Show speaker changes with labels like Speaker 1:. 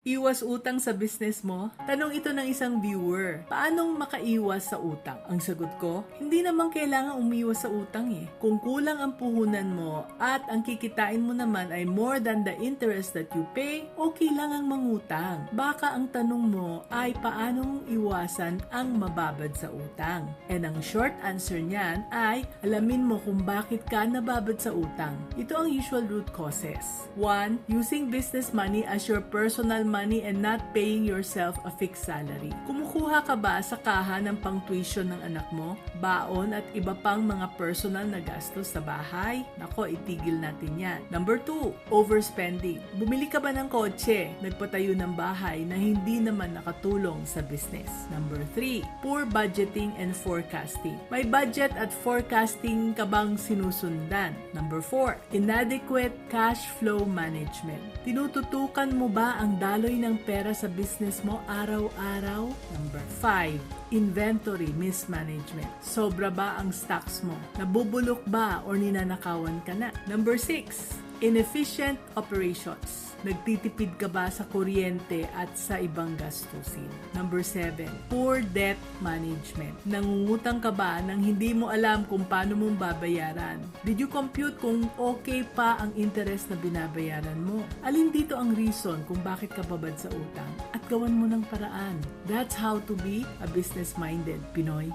Speaker 1: Iwas utang sa business mo? Tanong ito ng isang viewer. Paanong makaiwas sa utang? Ang sagot ko, hindi naman kailangan umiwas sa utang eh. Kung kulang ang puhunan mo at ang kikitain mo naman ay more than the interest that you pay, okay lang ang mangutang. Baka ang tanong mo ay paanong iwasan ang mababad sa utang. And ang short answer niyan ay alamin mo kung bakit ka nababad sa utang. Ito ang usual root causes. 1. Using business money as your personal money and not paying yourself a fixed salary. Kumukuha ka ba sa kaha ng pang-tuition ng anak mo, baon at iba pang mga personal na gastos sa bahay? Nako, itigil natin yan. Number 2, overspending. Bumili ka ba ng kotse, nagpatayo ng bahay na hindi naman nakatulong sa business? Number 3, poor budgeting and forecasting. May budget at forecasting ka bang sinusundan? Number 4, inadequate cash flow management. Tinututukan mo ba ang daloy ng pera sa business mo araw-araw? Number 5, inventory mismanagement. Sobra ba ang stocks mo? Nabubulok ba or ninanakawan ka na? Number 6, inefficient operations. Nagtitipid ka ba sa kuryente at sa ibang gastusin? Number 7, poor debt management. Nangungutang ka ba nang hindi mo alam kung paano mong babayaran? Did you compute kung okay pa ang interest na binabayaran mo? Alin dito ang reason kung bakit ka babad sa utang? At gawan mo ng paraan. That's how to be a business-minded Pinoy.